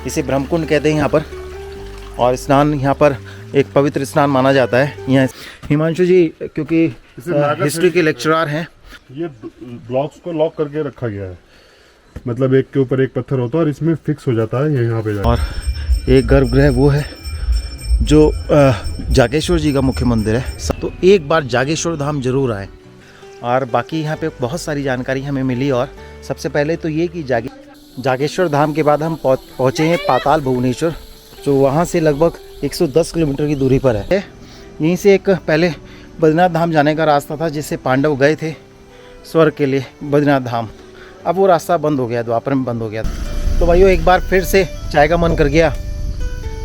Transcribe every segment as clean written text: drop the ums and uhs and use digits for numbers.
इसे ब्रह्मकुंड कहते हैं यहाँ पर। और स्नान यहाँ पर एक पवित्र स्नान माना जाता है। यहाँ हिमांशु जी क्योंकि हिस्ट्री के लेक्चरर हैं, ये ब्लॉक्स को लॉक करके रखा गया है, मतलब एक के ऊपर एक पत्थर होता है और इसमें फिक्स हो जाता है यहाँ पे। और एक गर्भगृह वो है जो जागेश्वर जी का मुख्य मंदिर है। तो एक बार जागेश्वर धाम जरूर आए। और बाकी यहाँ पे बहुत सारी जानकारी हमें मिली। और सबसे पहले तो ये कि जागेश्वर धाम के बाद हम पहुँचे हैं पाताल भुवनेश्वर, जो वहाँ से लगभग 110 किलोमीटर की दूरी पर है। यहीं से एक पहले बद्रीनाथ धाम जाने का रास्ता था, जिससे पांडव गए थे स्वर्ग के लिए बद्रीनाथ धाम। अब वो रास्ता बंद हो गया, द्वापर में बंद हो गया। तो भाइयों एक बार फिर से चाय का मन कर गया,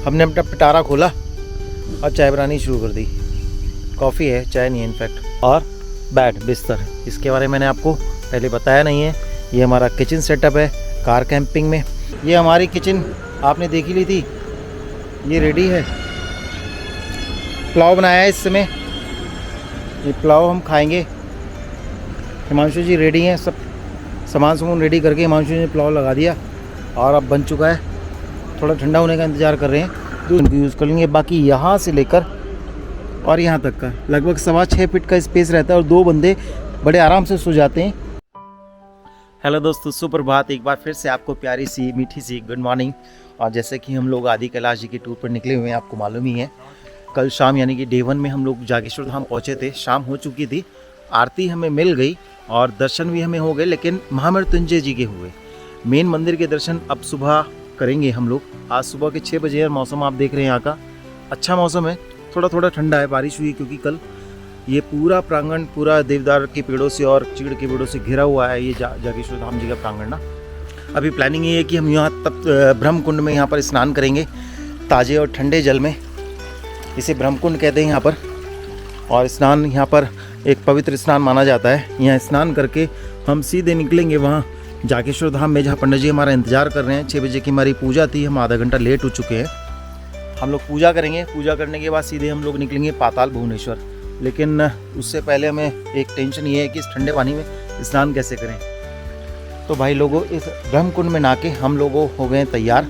हमने अपना पिटारा खोला और चाय बनानी शुरू कर दी। कॉफ़ी है, चाय नहीं है इनफैक्ट। और बेड बिस्तर, इसके बारे में मैंने आपको पहले बताया नहीं है। ये हमारा किचन सेटअप है कार कैंपिंग में। ये हमारी किचन आपने देखी ली थी, ये रेडी है। पुलाव बनाया है इस समय, ये पुलाव हम खाएंगे। हिमांशु जी रेडी हैं, सब सामान रेडी करके हिमांशु जी ने पुलाव लगा दिया और अब बन चुका है। थोड़ा ठंडा होने का इंतज़ार कर रहे हैं, दूध यूज़ कर लेंगे। बाकी यहाँ से लेकर और यहाँ तक का लगभग 6.25 फीट का स्पेस रहता है और 2 बंदे बड़े आराम से सो जाते हैं। हेलो दोस्तों, सुप्रभात। एक बार फिर से आपको प्यारी सी मीठी सी गुड मॉर्निंग। और जैसे कि हम लोग आदि कैलाश जी की टूर पर निकले हुए हैं, आपको मालूम ही है। कल शाम यानी कि डे 1 में हम लोग जागेश्वर धाम पहुँचे थे। शाम हो चुकी थी, आरती हमें मिल गई और दर्शन भी हमें हो गए, लेकिन महामृत्युंजय जी के हुए। मेन मंदिर के दर्शन अब सुबह करेंगे हम लोग। आज सुबह के 6 बजे। मौसम आप देख रहे हैं यहाँ का अच्छा मौसम है, थोड़ा थोड़ा ठंडा है। बारिश हुई क्योंकि कल ये पूरा प्रांगण पूरा देवदार के पेड़ों से और चीड़ के पेड़ों से घिरा हुआ है। ये जागेश्वर धाम जी का प्रांगण ना। अभी प्लानिंग ये है कि हम यहाँ तब ब्रह्मकुंड में यहाँ पर स्नान करेंगे ताज़े और ठंडे जल में। इसे ब्रह्मकुंड कहते हैं यहाँ पर। और स्नान यहाँ पर एक पवित्र स्नान माना जाता है। यहाँ स्नान करके हम सीधे निकलेंगे वहाँ जागेश्वर धाम में, जहाँ पंडित जी हमारा इंतज़ार कर रहे हैं। 6 बजे की हमारी पूजा थी, हम आधा घंटा लेट हो चुके हैं। हम लोग पूजा करेंगे, पूजा करने के बाद सीधे हम लोग निकलेंगे पाताल भुवनेश्वर। लेकिन उससे पहले हमें एक टेंशन ये है कि इस ठंडे पानी में स्नान कैसे करें। तो भाई लोगों, इस ब्रह्मकुंड में नहा के हम लोग हो गए तैयार।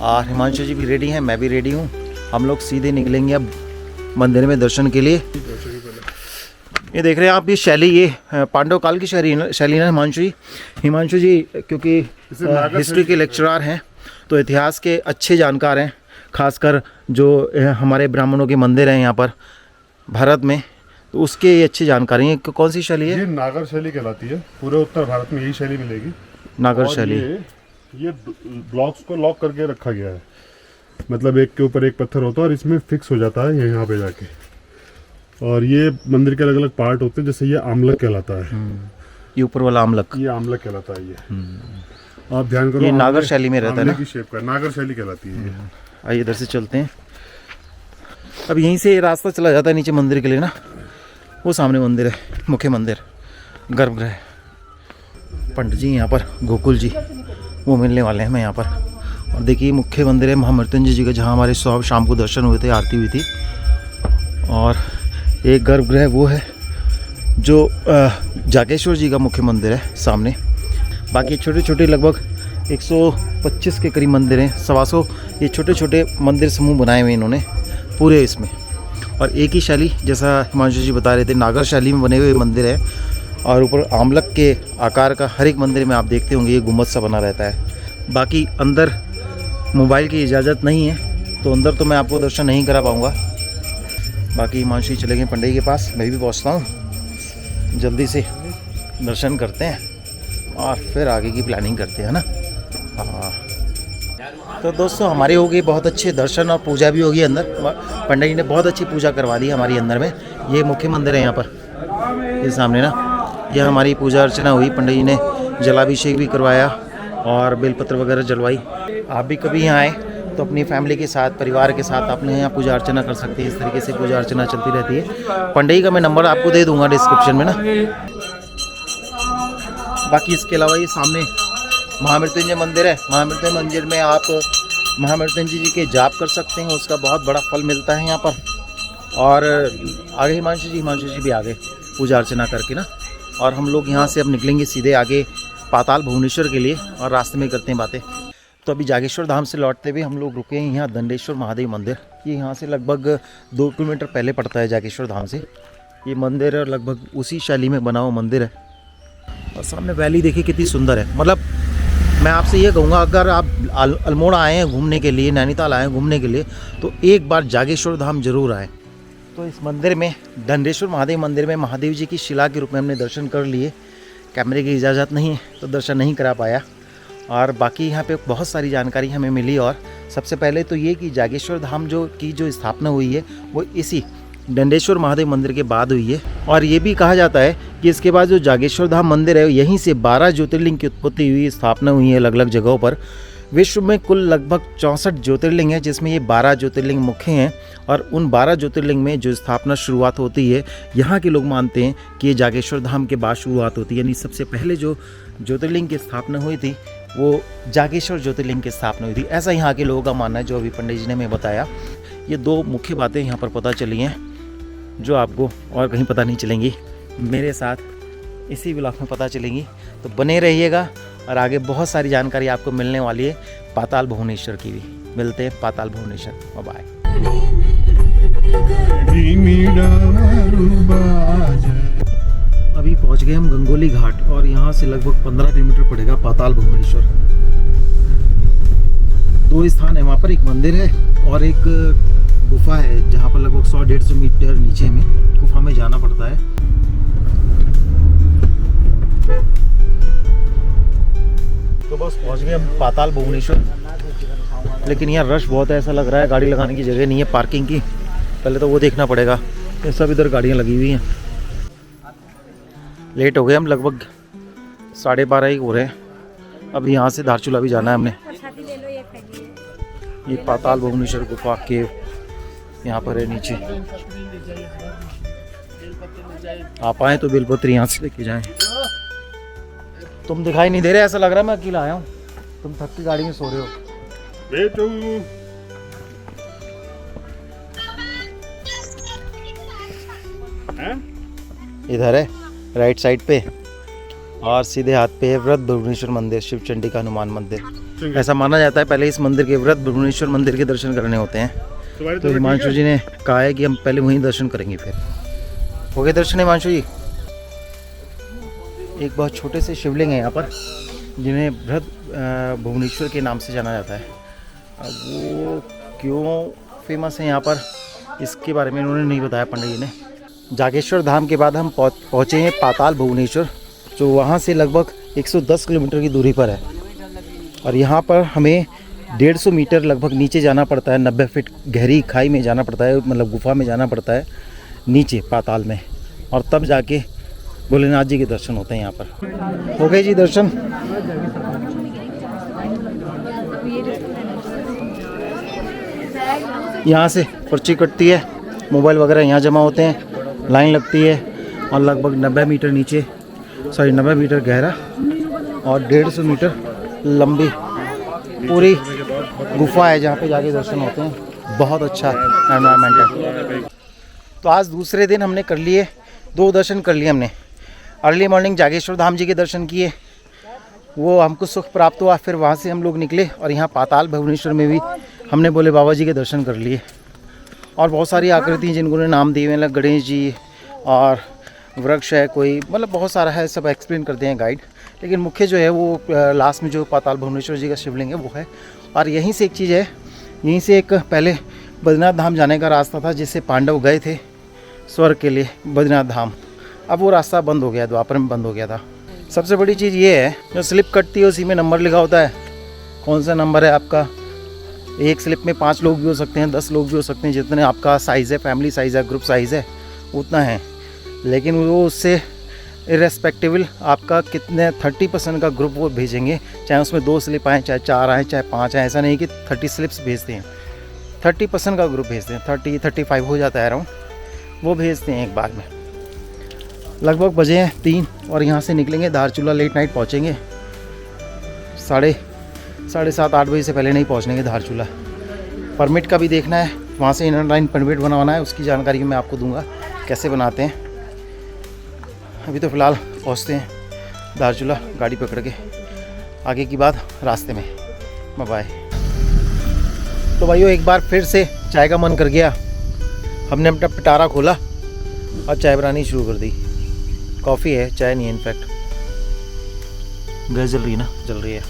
और हिमांशु जी भी रेडी हैं, मैं भी रेडी हूँ। हम लोग सीधे निकलेंगे अब मंदिर में दर्शन के लिए। ये देख रहे हैं आप, ये शैली, ये पांडव काल की शैली ना हिमांशु जी क्योंकि हिस्ट्री के लेक्चरर हैं, तो इतिहास के अच्छे जानकार हैं। खासकर जो हमारे ब्राह्मणों के मंदिर हैं यहाँ पर भारत में, तो उसके ये अच्छी जानकारी है। कौन सी शैली है? ये नागर शैली कहलाती है। पूरे उत्तर भारत में यही शैली मिलेगी, नागर शैली। ये ब्लॉक्स को लॉक करके रखा गया है, मतलब एक के ऊपर एक पत्थर होता है और इसमें फिक्स हो जाता है यहाँ पे जाके। और ये मंदिर के अलग अलग पार्ट होते हैं, जैसे ये आमलक कहलाता है। ये ऊपर वाला आमलक, ये आमलक कहलाता है। ये आप ध्यान करो, ये नागर शैली में रहता है ना, की शेप का नागर शैली कहलाती है। आइए इधर से चलते हैं। अब यहीं से रास्ता चला जाता है नीचे मंदिर के लिए ना। वो सामने मंदिर है, मुख्य मंदिर, गर्भगृह। पंडित जी यहाँ पर, गोकुल जी वो मिलने वाले हैं हमें यहाँ पर। और देखिए मुख्य मंदिर है महामृत्युंजय जी का, जहाँ हमारे शाम को दर्शन हुए थे, आरती हुई थी। और एक गर्भगृह वो है जो जागेश्वर जी का मुख्य मंदिर है सामने। बाकी छोटे छोटे लगभग 125 के करीब मंदिर हैं, 125 ये छोटे छोटे मंदिर समूह बनाए हुए इन्होंने पूरे इसमें। और एक ही शैली, जैसा हिमांशु जी बता रहे थे, नागर शैली में बने हुए मंदिर है। और ऊपर आमलक के आकार का हर एक मंदिर में आप देखते होंगे ये गुम्बद सा बना रहता है। बाकी अंदर मोबाइल की इजाज़त नहीं है, तो अंदर तो मैं आपको दर्शन नहीं करा पाऊँगा। बाकी हिमांशु जी चले गए पंडित के पास, मैं भी पहुँचता हूँ। जल्दी से दर्शन करते हैं और फिर आगे की प्लानिंग करते हैं ना। हाँ, तो दोस्तों हमारे हो गए बहुत अच्छे दर्शन और पूजा भी होगी अंदर। पंडित जी ने बहुत अच्छी पूजा करवा दी हमारी अंदर में। ये मुख्य मंदिर है यहाँ पर, ये सामने ना, यह हमारी पूजा अर्चना हुई। पंडित जी ने जलाभिषेक भी करवाया और बेलपत्र वगैरह जलवाई। आप भी कभी यहाँ आए तो अपनी फैमिली के साथ, परिवार के साथ अपने यहाँ पूजा अर्चना कर सकते हैं। इस तरीके से पूजा अर्चना चलती रहती है। पंडित जी का मैं नंबर आपको दे दूँगा डिस्क्रिप्शन में ना। बाकी इसके अलावा ये सामने महामृत्युंजय मंदिर है। महामृत्युंजय मंदिर में आप महामृत्युंजय जी के जाप कर सकते हैं, उसका बहुत बड़ा फल मिलता है यहाँ पर। और आगे हिमांशु जी भी आगे पूजा अर्चना करके ना। और हम लोग यहाँ से अब निकलेंगे सीधे आगे पाताल भुवनेश्वर के लिए, और रास्ते में करते हैं बातें। तो अभी जागेश्वर धाम से लौटते हुए हम लोग रुके हैं यहाँ दंडेश्वर महादेव मंदिर। ये यहाँ से लगभग 2 किलोमीटर पहले पड़ता है जागेश्वर धाम से। ये मंदिर लगभग उसी शैली में बना हुआ मंदिर है। और सामने वैली देखिए कितनी सुंदर है। मतलब मैं आपसे ये कहूँगा, अगर आप अल्मोड़ा आए हैं घूमने के लिए, नैनीताल आए हैं घूमने के लिए, तो एक बार जागेश्वर धाम जरूर आए। तो इस मंदिर में, दंडेश्वर महादेव मंदिर में महादेव जी की शिला के रूप में हमने दर्शन कर लिए। कैमरे की इजाज़त नहीं है तो दर्शन नहीं करा पाया। और बाकी यहाँ पे बहुत सारी जानकारी हमें मिली। और सबसे पहले तो ये कि जागेश्वर धाम जो स्थापना हुई है वो इसी दंडेश्वर महादेव मंदिर के बाद हुई है। और ये भी कहा जाता है कि इसके बाद जो जागेश्वर धाम मंदिर है यहीं से 12 ज्योतिर्लिंग की उत्पत्ति हुई, स्थापना हुई है अलग अलग जगहों पर। विश्व में कुल लगभग 64 ज्योतिर्लिंग हैं, जिसमें ये 12 ज्योतिर्लिंग मुख्य हैं। और उन 12 ज्योतिर्लिंग में जो स्थापना शुरुआत होती है, यहाँ के लोग मानते हैं कि ये जागेश्वर धाम के बाद शुरुआत होती है। यानी सबसे पहले जो ज्योतिर्लिंग की स्थापना हुई थी वो जागेश्वर ज्योतिर्लिंग की स्थापना हुई थी, ऐसा यहाँ के लोगों का मानना है, जो अभी पंडित जी ने हमें बताया। ये 2 मुख्य बातें यहाँ पर पता चली हैं जो आपको और कहीं पता नहीं चलेंगी, मेरे साथ इसी ब्लॉग में पता चलेंगी। तो बने रहिएगा और आगे बहुत सारी जानकारी आपको मिलने वाली है पाताल भुवनेश्वर की भी। मिलते हैं पाताल भुवनेश्वर। बाय। अभी पहुंच गए हम गंगोली घाट और यहाँ से लगभग 15 किलोमीटर पड़ेगा पाताल भुवनेश्वर। 2 स्थान है वहाँ पर, एक मंदिर है और एक गुफा है जहाँ पर लगभग 100-150 मीटर नीचे में गुफा में जाना पड़ता है। तो बस पहुँच गए हम पाताल भुवनेश्वर। लेकिन यहाँ रश बहुत है, ऐसा लग रहा है गाड़ी लगाने की जगह नहीं है पार्किंग की। पहले तो वो देखना पड़ेगा। ये सब इधर गाड़ियाँ लगी हुई हैं। लेट हो गए हम, लगभग 12:30 ही हो रहे हैं। अब यहाँ से धारचूला भी जाना है हमने। ये पाताल भुवनेश्वर गुफा केव यहाँ पर है नीचे। आप आए तो बेलपत्र यहाँ से लेके जाएं। तुम दिखाई नहीं दे रहे, ऐसा लग रहा है मैं अकेला आया हूँ। तुम थक के गाड़ी में सो रहे हो। इधर है राइट साइड पे और सीधे हाथ पे है वृद्ध भुवनेश्वर मंदिर, शिव चंडी का हनुमान मंदिर। ऐसा माना जाता है पहले इस मंदिर के, वृद्ध भुवनेश्वर मंदिर के दर्शन करने होते हैं। तो हिमांशु जी ने कहा है कि हम पहले वहीं दर्शन करेंगे। फिर हो गए दर्शन हिमांशु जी। एक बहुत छोटे से शिवलिंग है यहाँ पर, जिन्हें वृद्ध भुवनेश्वर के नाम से जाना जाता है। अब वो क्यों फेमस है यहाँ पर, इसके बारे में उन्होंने नहीं बताया पंडित जी ने। जागेश्वर धाम के बाद हम पहुँचे हैं पाताल भुवनेश्वर, जो वहाँ से लगभग 110 किलोमीटर की दूरी पर है। और यहाँ पर हमें 150 मीटर लगभग नीचे जाना पड़ता है। 90 फीट गहरी खाई में जाना पड़ता है, मतलब गुफा में जाना पड़ता है नीचे पाताल में। और तब जाके भोलेनाथ जी के दर्शन होते हैं यहाँ पर। हो गए जी दर्शन। यहाँ से पर्ची कटती है, मोबाइल वगैरह यहाँ जमा होते हैं, लाइन लगती है। और लगभग 90 मीटर नीचे, 90 मीटर गहरा और 150 मीटर लंबी पूरी गुफा है जहाँ पे जाके दर्शन होते हैं। बहुत अच्छा एनवायरनमेंट है। तो आज दूसरे दिन हमने कर लिए 2 दर्शन कर लिए हमने। अर्ली मॉर्निंग जागेश्वर धाम जी के दर्शन किए, वो हमको सुख प्राप्त हुआ। फिर वहाँ से हम लोग निकले और यहाँ पाताल भुवनेश्वर में भी हमने भोले बाबा जी के दर्शन कर लिए। और बहुत सारी आकृति जिनको ने नाम दिए हैं, गणेश जी और वृक्ष है कोई, मतलब बहुत सारा है, सब एक्सप्लेन करते हैं गाइड। लेकिन मुख्य जो है वो लास्ट में जो पाताल भुवनेश्वर जी का शिवलिंग है वो है। और यहीं से एक चीज़ है, यहीं से एक पहले बद्रीनाथ धाम जाने का रास्ता था, जिससे पांडव गए थे स्वर्ग के लिए बद्रीनाथ धाम। अब वो रास्ता बंद हो गया, द्वापर में बंद हो गया था। सबसे बड़ी चीज़ ये है, जो स्लिप कटती है उसी में नंबर लिखा होता है, कौन सा नंबर है आपका। एक स्लिप में 5 लोग भी हो सकते हैं, 10 लोग भी हो सकते हैं, जितने आपका साइज़ है, फैमिली साइज़ है, ग्रुप साइज़ है, उतना है। लेकिन वो उससे इरेस्पेक्टिवल आपका कितने 30% का ग्रुप वो भेजेंगे, चाहे उसमें 2 स्लिप आएँ, चाहे 4 आएँ, चाहे 5 आएँ। ऐसा नहीं कि 30 स्लिप्स भेजते हैं, 30% का ग्रुप भेजते हैं। 30-35 हो जाता है अराउंड, वो भेजते हैं एक बार में। लगभग बजे हैं 3 और यहाँ से निकलेंगे धारचूला। लेट नाइट पहुँचेंगे, 7:30-8 बजे से पहले नहीं पहुँचेंगे धारचूला। परमिट का भी देखना है, वहाँ से इनर लाइन परमिट बनवाना है, उसकी जानकारी मैं आपको दूंगा कैसे बनाते हैं। अभी तो फ़िलहाल पहुँचते हैं धारचूला, गाड़ी पकड़ के। आगे की बात रास्ते में। बाय। तो भाइयों एक बार फिर से चाय का मन कर गया, हमने अपना पिटारा खोला और चाय बनानी शुरू कर दी। कॉफ़ी है, चाय नहीं है इनफैक्ट। गैस जल रही है ना? जल रही है।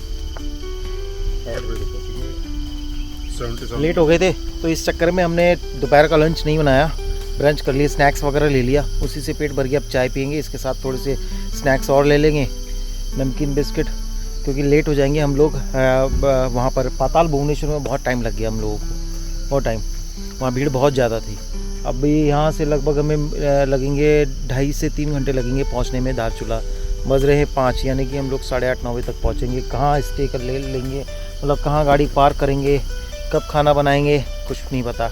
लेट हो गए थे तो इस चक्कर में हमने दोपहर का लंच नहीं बनाया, ब्रंच कर लिया, स्नैक्स वगैरह ले लिया, उसी से पेट भर गया। अब चाय पियेंगे, इसके साथ थोड़े से स्नैक्स और ले लेंगे, नमकीन बिस्किट, क्योंकि लेट हो जाएंगे हम लोग। वहाँ पर पाताल भुवनेश्वर में बहुत टाइम लग गया हम लोगों को, बहुत टाइम, वहाँ भीड़ बहुत ज़्यादा थी। अभी यहाँ से लगभग हमें लगेंगे 2.5 से 3 घंटे लगेंगे पहुँचने में धारचूला। बज रहे हैं 5, यानी कि हम लोग 8:30-9 बजे तक पहुँचेंगे। कहाँ स्टे कर लेंगे, मतलब कहाँ गाड़ी पार्क करेंगे, कब खाना बनाएंगे, कुछ नहीं पता।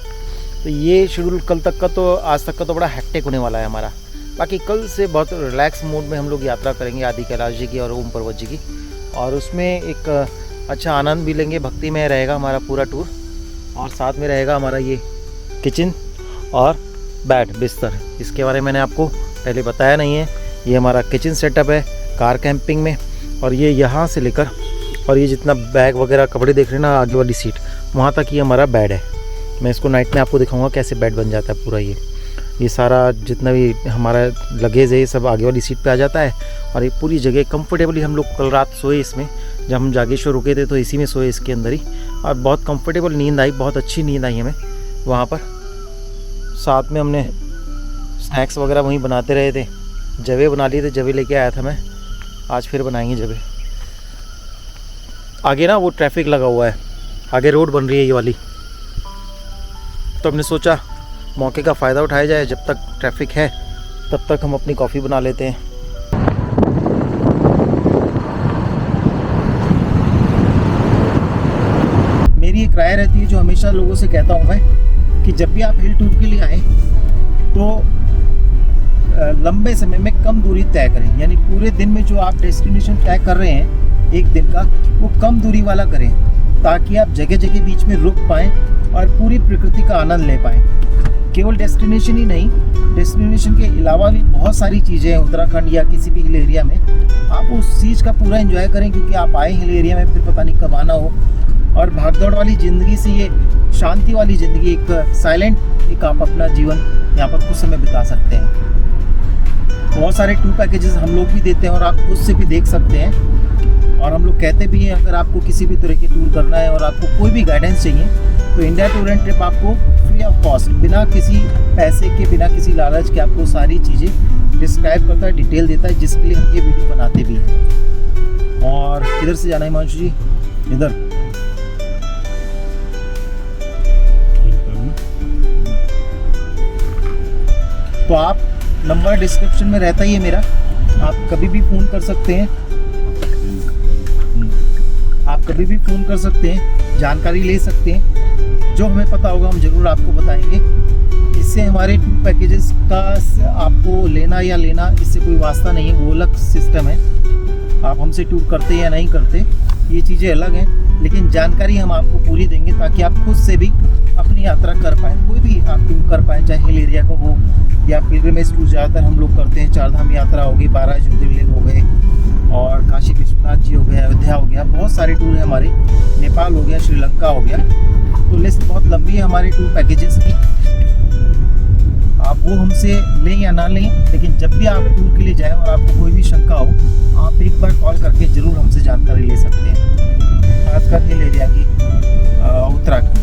तो ये शेड्यूल कल तक का, तो आज तक का तो बड़ा हेक्टिक होने वाला है हमारा। बाकी कल से बहुत रिलैक्स मोड में हम लोग यात्रा करेंगे आदि कैलाश जी की और ओम पर्वत जी की, और उसमें एक अच्छा आनंद भी लेंगे। भक्ति में रहेगा हमारा पूरा टूर, और साथ में रहेगा हमारा ये किचन और बेड, बिस्तर। इसके बारे में मैंने आपको पहले बताया नहीं है। ये हमारा किचन सेटअप है कार कैंपिंग में, और ये यहाँ से लेकर और ये जितना बैग वगैरह कपड़े देख रहे हैं ना, आगे वाली सीट वहाँ तक ये हमारा बेड है। मैं इसको नाइट में आपको दिखाऊंगा कैसे बेड बन जाता है पूरा। ये सारा जितना भी हमारा लगेज है ये सब आगे वाली सीट पे आ जाता है, और ये पूरी जगह कंफर्टेबली हम लोग कल रात सोए इसमें। जब हम जागेश्वर रुके थे तो इसी में सोए, इसके अंदर ही, और बहुत कंफर्टेबल नींद आई, बहुत अच्छी नींद आई हमें वहाँ पर। साथ में हमने स्नैक्स वगैरह वहीं बनाते रहे थे, जवे बना लिए थे, जवे लेके आया था मैं, आज फिर बनाएंगे जवे। आगे ना वो ट्रैफिक लगा हुआ है, आगे रोड बन रही है ये वाली, तो हमने सोचा मौके का फ़ायदा उठाया जाए। जब तक ट्रैफिक है तब तक हम अपनी कॉफ़ी बना लेते हैं। मेरी एक राय रहती है जो हमेशा लोगों से कहता हूँ मैं, कि जब भी आप हिल टूर के लिए आए तो लंबे समय में कम दूरी तय करें। यानी पूरे दिन में जो आप डेस्टिनेशन तय कर रहे हैं एक दिन का, वो कम दूरी वाला करें, ताकि आप जगह जगह बीच में रुक पाएँ और पूरी प्रकृति का आनंद ले पाएँ। केवल डेस्टिनेशन ही नहीं, डेस्टिनेशन के अलावा भी बहुत सारी चीज़ें हैं उत्तराखंड या किसी भी हिल एरिया में, आप उस चीज़ का पूरा एंजॉय करें, क्योंकि आप आए हिल एरिया में फिर पता नहीं कब आना हो। और भागदौड़ वाली ज़िंदगी से ये शांति वाली ज़िंदगी, एक साइलेंट, एक आप अपना जीवन यहाँ पर कुछ समय बिता सकते हैं। बहुत सारे टूर पैकेजेस हम लोग भी देते हैं और आप खुद से भी देख सकते हैं। और हम लोग कहते भी हैं, अगर आपको किसी भी तरह की टूर करना है और आपको कोई भी गाइडेंस चाहिए तो इंडिया टूर एंड ट्रिप आपको फ्री ऑफ कॉस्ट, बिना किसी पैसे के, बिना किसी लालच के आपको सारी चीज़ें डिस्क्राइब करता है, डिटेल देता है, जिसके लिए हम ये वीडियो बनाते भी हैं। और किधर से जाना है हिमांशु जी? इधर। तो आप नंबर डिस्क्रिप्शन में रहता ही है मेरा, आप कभी भी फ़ोन कर सकते हैं, आप कभी भी फ़ोन कर सकते हैं, जानकारी ले सकते हैं। जो हमें पता होगा हम ज़रूर आपको बताएंगे। इससे हमारे टूर पैकेजेस का आपको लेना या लेना इससे कोई वास्ता नहीं है, वो अलग सिस्टम है। आप हमसे टूर करते या नहीं करते ये चीज़ें अलग हैं, लेकिन जानकारी हम आपको पूरी देंगे ताकि आप खुद से भी अपनी यात्रा कर पाएँ, कोई भी आप टूर कर पाएँ, चाहे हिल एरिया का हो या पिलग्रिमेज टूर। ज़्यादातर हम लोग करते हैं, 4 धाम यात्रा होगी, 12 ज्योतिर्लिंग हो गए, और काशी विश्वनाथ जी हो गया, अयोध्या हो गया, बहुत सारे टूर हैं हमारे, नेपाल हो गया, श्रीलंका हो गया। तो लिस्ट बहुत लंबी है हमारे टूर पैकेजेस की। आप वो हमसे लें या ना लें, लेकिन जब भी आप टूर के लिए जाएं और आपको कोई भी शंका हो, आप एक बार कॉल करके ज़रूर हमसे जानकारी ले सकते हैं, खासकर हिल एरिया की, उत्तराखंड।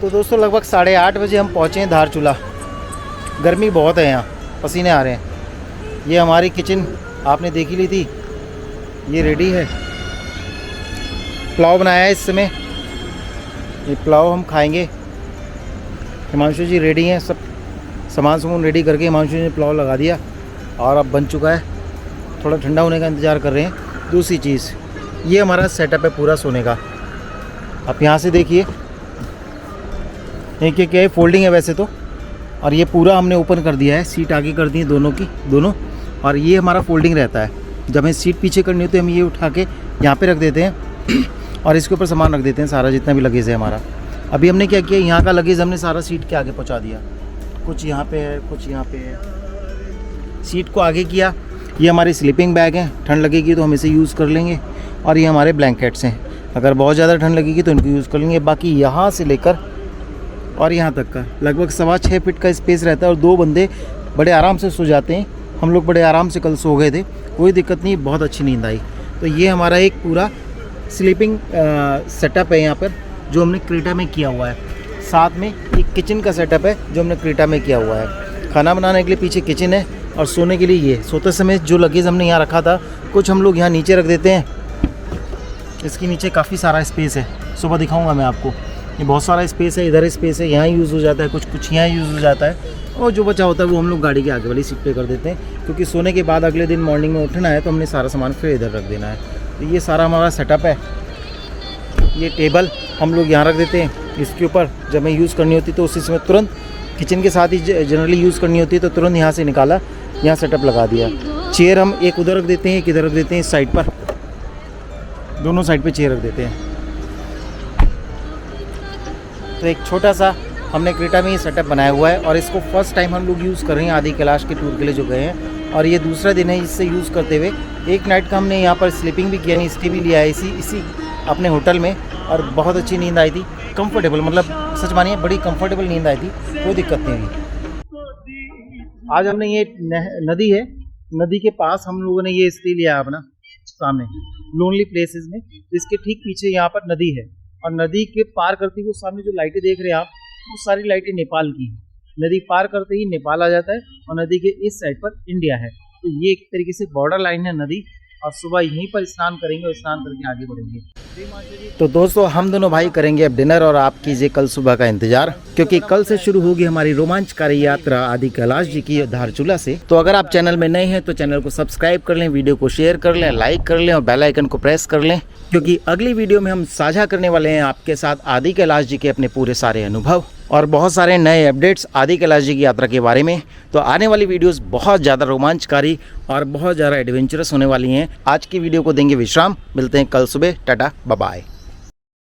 तो दोस्तों लगभग 8:30 बजे हम पहुँचे हैं धारचूला। गर्मी बहुत है यहाँ, पसीने आ रहे हैं। ये हमारी किचन आपने देखी ली थी, ये रेडी है। पुलाव बनाया है इस समय, ये पुलाव हम खाएंगे। हिमांशु जी रेडी हैं, सब सामान रेडी करके हिमांशु जी ने पुलाव लगा दिया और अब बन चुका है। थोड़ा ठंडा होने का इंतज़ार कर रहे हैं। दूसरी चीज़, ये हमारा सेटअप है पूरा सोने का। आप यहाँ से देखिए, एक क्या है, फोल्डिंग है वैसे तो, और ये पूरा हमने ओपन कर दिया है, सीट आगे कर दी है दोनों की, दोनों, और ये हमारा फोल्डिंग रहता है। जब हमें सीट पीछे करनी होती है हम ये उठा के यहाँ पे रख देते हैं और इसके ऊपर सामान रख देते हैं, सारा जितना भी लगेज है हमारा। अभी हमने क्या किया, यहाँ का लगेज हमने सारा सीट के आगे पहुँचा दिया, कुछ यहाँ पे है, कुछ यहाँ पे है। सीट को आगे किया ये हमारे स्लीपिंग बैग हैं, ठंड लगेगी तो हम इसे यूज़ कर लेंगे। और ये हमारे ब्लैंकेट्स हैं, अगर बहुत ज़्यादा ठंड लगेगी तो इनको यूज़ कर लेंगे। बाकी यहाँ से लेकर और यहाँ तक का लगभग 6.25 फीट का स्पेस रहता है और 2 बंदे बड़े आराम से सो जाते हैं। हम लोग बड़े आराम से कल सो गए थे, कोई दिक्कत नहीं, बहुत अच्छी नींद आई। तो ये हमारा एक पूरा स्लीपिंग सेटअप है यहाँ पर जो हमने क्रेटा में किया हुआ है। साथ में एक किचन का सेटअप है जो हमने क्रेटा में किया हुआ है। खाना बनाने के लिए पीछे किचन है और सोने के लिए ये। सोते समय जो लगेज हमने यहाँ रखा था कुछ हम लोग यहाँ नीचे रख देते हैं। इसके नीचे काफ़ी सारा स्पेस है, सुबह दिखाऊंगा मैं आपको। ये बहुत सारा स्पेस है, इधर स्पेस है, यहाँ यूज़ हो जाता है, कुछ यहाँ यूज़ हो जाता है और जो बचा होता है वो हम लोग गाड़ी के आगे वाली सीट पे कर देते हैं, क्योंकि सोने के बाद अगले दिन मॉर्निंग में उठना है तो हमने सारा सामान फिर इधर रख देना है। तो ये सारा हमारा सेटअप है। ये टेबल हम लोग यहाँ रख देते हैं, इसके ऊपर जब हमें यूज़ करनी होती तो उसी समय तुरंत किचन के साथ ही जनरली यूज़ करनी होती है तो तुरंत यहाँ से निकाला, यहाँ सेटअप लगा दिया। चेयर हम एक उधर रख देते हैं, एक इधर रख देते हैं, इस साइड पर, दोनों साइड पे चेयर रख देते हैं। तो एक छोटा सा हमने क्रेटा में ये सेटअप बनाया हुआ है और इसको फर्स्ट टाइम हम लोग यूज़ कर रहे हैं आदि कैलाश के टूर के लिए जो गए हैं। और ये दूसरा दिन है इससे यूज़ करते हुए। एक नाइट का हमने यहाँ पर स्लीपिंग भी किया, नहीं स्टे भी लिया है इसी अपने होटल में और बहुत अच्छी नींद आई थी, कंफर्टेबल, मतलब सच मानिए बड़ी कंफर्टेबल नींद आई थी, कोई दिक्कत नहीं हुई। आज हमने ये नदी है, नदी के पास हम लोगों ने ये स्टे लिया अपना सामने लोनली प्लेसेस में। इसके ठीक पीछे यहाँ पर नदी है और नदी के पार करती वो सामने जो लाइटें देख रहे हैं आप, वो सारी लाइटें नेपाल की हैं। नदी पार करते ही नेपाल आ जाता है और नदी के इस साइड पर इंडिया है। तो ये एक तरीके से बॉर्डर लाइन है नदी। और सुबह यहीं पर स्नान करेंगे और स्नान करके आगे बढ़ेंगे। तो दोस्तों हम दोनों भाई करेंगे अब डिनर और आप कीजिए कल सुबह का इंतजार, क्योंकि कल से शुरू होगी हमारी रोमांचकारी यात्रा आदि कैलाश जी की धारचूला से। तो अगर आप चैनल में नए हैं तो चैनल को सब्सक्राइब कर लें, वीडियो को शेयर कर लें, लाइक कर लें और बेल आइकन को प्रेस कर लें, क्योंकि अगली वीडियो में हम साझा करने वाले हैं आपके साथ आदि कैलाश जी के अपने पूरे सारे अनुभव और बहुत सारे नए अपडेट्स आदि कैलाश जी की यात्रा के बारे में। तो आने वाली वीडियोस बहुत ज़्यादा रोमांचकारी और बहुत ज़्यादा एडवेंचरस होने वाली हैं। आज की वीडियो को देंगे विश्राम, मिलते हैं कल सुबह, टाटा बाय बाय।